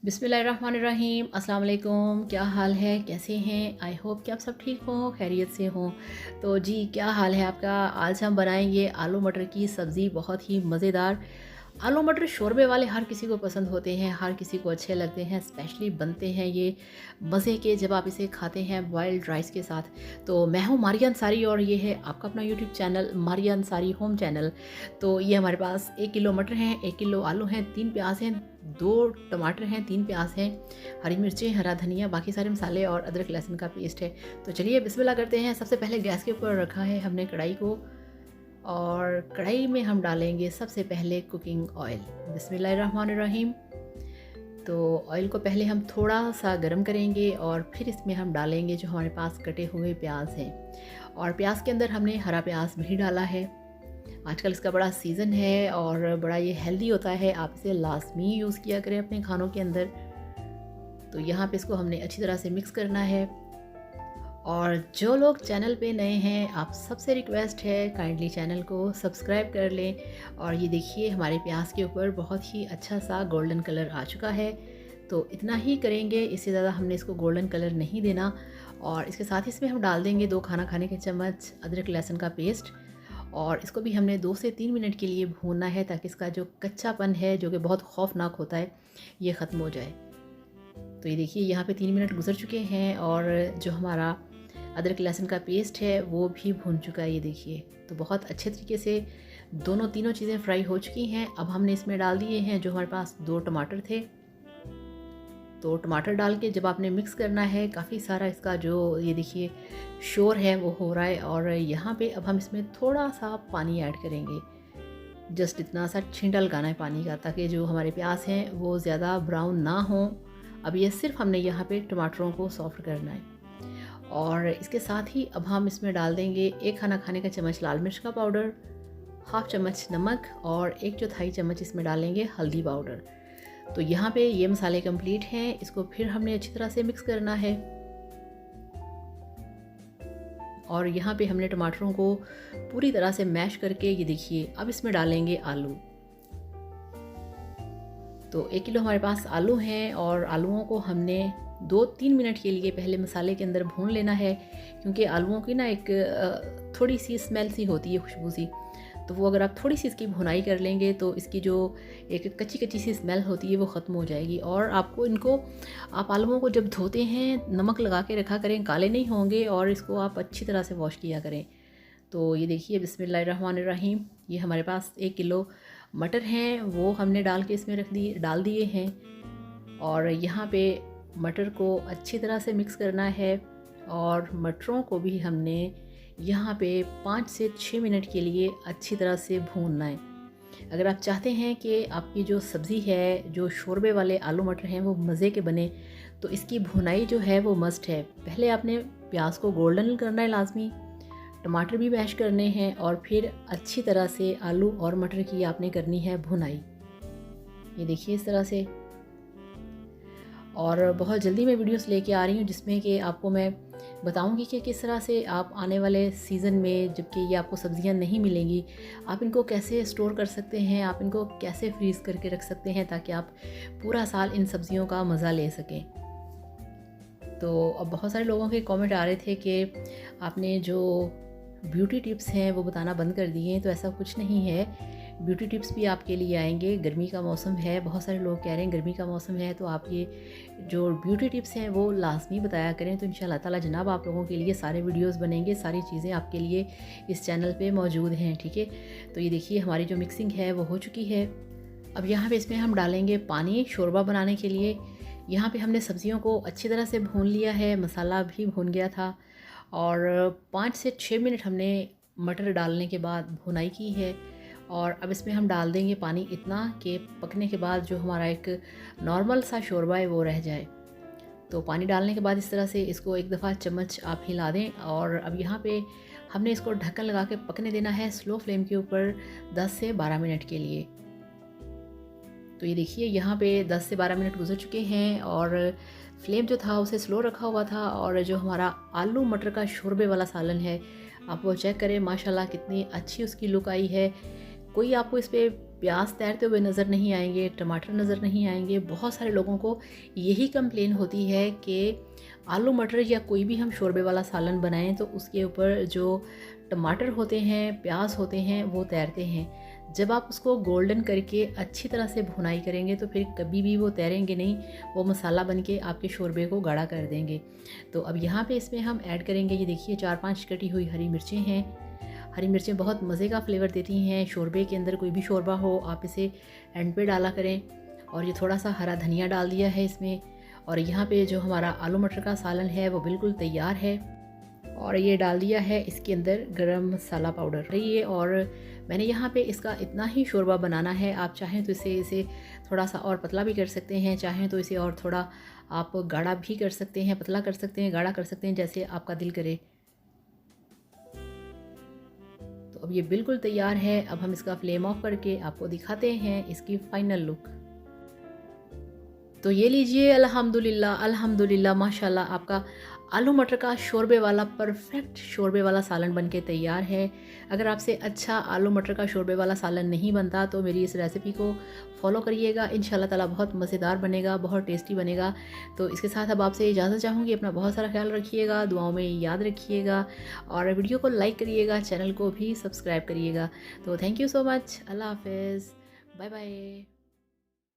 बिस्मिल्लाहिर्रहमानिर्रहीम। अस्सलाम वालेकुम। क्या हाल है, कैसे हैं? आई होप कि आप सब ठीक हो, खैरियत से हो। तो जी, क्या हाल है आपका? आज हम बनाएंगे आलू मटर की सब्ज़ी, बहुत ही मज़ेदार। आलू मटर शोरबे वाले हर किसी को पसंद होते हैं, हर किसी को अच्छे लगते हैं। स्पेशली बनते हैं ये मज़े के जब आप इसे खाते हैं बॉइल्ड राइस के साथ। तो मैं हूँ मारिया अंसारी और ये है आपका अपना YouTube channel Maria Ansari home channel. तो ये हमारे पास 1 किलो मटर हैं, 1 किलो आलू हैं, 3 प्याज हैं, 2 टमाटर हैं, 3 प्याज हैं, हरी मिर्चें, हरा धनिया, बाकी सारे मसाले और अदरक लहसुन का पेस्ट है। तो चलिए बिस्मिल्लाह करते हैं। सबसे पहले गैस के ऊपर रखा है हमने कढ़ाई को, और कढ़ाई में हम डालेंगे सबसे पहले कुकिंग ऑयल। बिस्मिल्लाहिर्रहमानिर्रहीम। तो ऑयल को पहले हम थोड़ा सा गर्म करेंगे और फिर इसमें हम डालेंगे जो हमारे पास कटे हुए प्याज हैं। और प्याज के अंदर हमने हरा प्याज भी डाला है। आजकल इसका बड़ा सीज़न है और बड़ा ये हेल्दी होता है, आप इसे लाजमी यूज़ किया करें अपने खानों के अंदर। तो यहाँ पे इसको हमने अच्छी तरह से मिक्स करना है। और जो लोग चैनल पे नए हैं, आप सबसे रिक्वेस्ट है काइंडली चैनल को सब्सक्राइब कर लें। और ये देखिए हमारे प्याज के ऊपर बहुत ही अच्छा सा गोल्डन कलर आ चुका है। तो इतना ही करेंगे, इससे ज़्यादा हमने इसको गोल्डन कलर नहीं देना। और इसके साथ ही इसमें हम डाल देंगे 2 खाना खाने के चम्मच अदरक लहसुन का पेस्ट। और इसको भी हमने 2 से 3 मिनट के लिए भूनना है, ताकि इसका जो कच्चापन है, जो कि बहुत खौफनाक होता है, ये ख़त्म हो जाए। तो ये देखिए यहाँ पे 3 मिनट गुजर चुके हैं और जो हमारा अदरक लहसुन का पेस्ट है वो भी भून चुका है। ये देखिए, तो बहुत अच्छे तरीके से तीनों चीज़ें फ्राई हो चुकी हैं। अब हमने इसमें डाल दिए हैं जो हमारे पास 2 टमाटर थे। तो टमाटर डाल के जब आपने मिक्स करना है, काफ़ी सारा इसका जो ये देखिए शोर है वो हो रहा है। और यहाँ पे अब हम इसमें थोड़ा सा पानी ऐड करेंगे, जस्ट इतना सा छींटा लगाना है पानी का, ताकि जो हमारे प्याज हैं वो ज़्यादा ब्राउन ना हो। अब ये सिर्फ हमने यहाँ पे टमाटरों को सॉफ्ट करना है। और इसके साथ ही अब हम इसमें डाल देंगे 1 खाना खाने का चम्मच लाल मिर्च का पाउडर, हाफ चम्मच नमक और 1/4 चम्मच इसमें डालेंगे हल्दी पाउडर। तो यहाँ पे ये मसाले कंप्लीट हैं। इसको फिर हमने अच्छी तरह से मिक्स करना है। और यहाँ पे हमने टमाटरों को पूरी तरह से मैश करके, ये देखिए अब इसमें डालेंगे आलू। तो 1 किलो हमारे पास आलू हैं और आलूओं को हमने 2-3 मिनट के लिए पहले मसाले के अंदर भून लेना है, क्योंकि आलूओं की ना एक थोड़ी सी स्मेल सी होती है, खुशबू सी। तो वो अगर आप थोड़ी सी इसकी भुनाई कर लेंगे तो इसकी जो एक कच्ची कच्ची सी स्मेल होती है वो ख़त्म हो जाएगी। और आपको इनको, आप आलूओं को जब धोते हैं नमक लगा के रखा करें, काले नहीं होंगे। और इसको आप अच्छी तरह से वॉश किया करें। तो ये देखिए बिस्मिल्लाहिर्रहमानिर्रहीम, ये हमारे पास 1 किलो मटर हैं, वो हमने डाल दिए हैं। और यहाँ पे मटर को अच्छी तरह से मिक्स करना है। और मटरों को भी हमने यहाँ पे 5 से 6 मिनट के लिए अच्छी तरह से भूनना है। अगर आप चाहते हैं कि आपकी जो सब्ज़ी है, जो शोरबे वाले आलू मटर हैं, वो मज़े के बने, तो इसकी भुनाई जो है वो मस्ट है। पहले आपने प्याज को गोल्डन करना है लाजमी, टमाटर भी मैश करने हैं, और फिर अच्छी तरह से आलू और मटर की आपने करनी है भुनाई। ये देखिए इस तरह से। और बहुत जल्दी मैं वीडियोस लेके आ रही हूँ जिसमें कि आपको मैं बताऊँगी कि किस तरह से आप आने वाले सीज़न में, जबकि ये आपको सब्ज़ियाँ नहीं मिलेंगी, आप इनको कैसे स्टोर कर सकते हैं, आप इनको कैसे फ्रीज़ करके रख सकते हैं, ताकि आप पूरा साल इन सब्ज़ियों का मज़ा ले सकें। तो अब बहुत सारे लोगों के कमेंट आ रहे थे कि आपने जो ब्यूटी टिप्स हैं वो बताना बंद कर दिए हैं। तो ऐसा कुछ नहीं है, ब्यूटी टिप्स भी आपके लिए आएंगे। गर्मी का मौसम है, बहुत सारे लोग कह रहे हैं गर्मी का मौसम है, तो आप ये जो ब्यूटी टिप्स हैं वो लाजमी बताया करें। तो इंशाल्लाह ताला जनाब आप लोगों के लिए सारे वीडियोस बनेंगे, सारी चीज़ें आपके लिए इस चैनल पे मौजूद हैं, ठीक है। तो ये देखिए हमारी जो मिक्सिंग है वो हो चुकी है। अब यहाँ पे इसमें हम डालेंगे पानी शोरबा बनाने के लिए। यहाँ पे हमने सब्जियों को अच्छी तरह से भून लिया है, मसाला भी भून गया था। और 5 से 6 मिनट हमने मटर डालने के बाद भुनाई की है। और अब इसमें हम डाल देंगे पानी इतना कि पकने के बाद जो हमारा एक नॉर्मल सा शोरबा है वो रह जाए। तो पानी डालने के बाद इस तरह से इसको एक दफ़ा चम्मच आप हिला दें। और अब यहाँ पे हमने इसको ढक्कन लगा के पकने देना है स्लो फ्लेम के ऊपर 10 से 12 मिनट के लिए। तो ये देखिए यहाँ पे 10 से 12 मिनट गुजर चुके हैं और फ्लेम जो था उसे स्लो रखा हुआ था। और जो हमारा आलू मटर का शोरबे वाला सालन है, आप वो चेक करें, माशाल्लाह कितनी अच्छी उसकी लुक आई है। कोई आपको इस पर प्याज तैरते हुए नज़र नहीं आएंगे, टमाटर नज़र नहीं आएंगे। बहुत सारे लोगों को यही कंप्लेन होती है कि आलू मटर या कोई भी हम शोरबे वाला सालन बनाएं तो उसके ऊपर जो टमाटर होते हैं, प्याज होते हैं, वो तैरते हैं। जब आप उसको गोल्डन करके अच्छी तरह से भुनाई करेंगे तो फिर कभी भी वो तैरेंगे नहीं, वो मसाला बन के आपके शोरबे को गाढ़ा कर देंगे। तो अब यहाँ पे इसमें हम ऐड करेंगे, ये देखिए 4-5 कटी हुई हरी मिर्चें हैं। हरी मिर्चें बहुत मज़े का फ्लेवर देती हैं शोरबे के अंदर। कोई भी शोरबा हो आप इसे एंड पे डाला करें। और ये थोड़ा सा हरा धनिया डाल दिया है इसमें। और यहाँ पे जो हमारा आलू मटर का सालन है वो बिल्कुल तैयार है। और ये डाल दिया है इसके अंदर गरम मसाला पाउडर रही है। और मैंने यहाँ पे इसका इतना ही शोरबा बनाना है। आप चाहें तो इसे थोड़ा सा और पतला भी कर सकते हैं, चाहें तो इसे और थोड़ा आप गाढ़ा भी कर सकते हैं, पतला कर सकते हैं, गाढ़ा कर सकते हैं, जैसे आपका दिल करे। तो अब ये बिल्कुल तैयार है। अब हम इसका फ्लेम ऑफ करके आपको दिखाते हैं इसकी फाइनल लुक। तो ये लीजिए, अल्हम्दुलिल्लाह अल्हम्दुलिल्लाह माशाल्लाह, आपका आलू मटर का शोरबे वाला परफेक्ट शोरबे वाला सालन बनके तैयार है। अगर आपसे अच्छा आलू मटर का शोरबे वाला सालन नहीं बनता तो मेरी इस रेसिपी को फॉलो करिएगा, इंशाल्लाह ताला बहुत मज़ेदार बनेगा, बहुत टेस्टी बनेगा। तो इसके साथ अब आपसे इजाज़त चाहूँगी। अपना बहुत सारा ख्याल रखिएगा, दुआओं में याद रखिएगा और वीडियो को लाइक करिएगा, चैनल को भी सब्सक्राइब करिएगा। तो थैंक यू सो मच। अल्लाह हाफ़िज़, बाय बाय।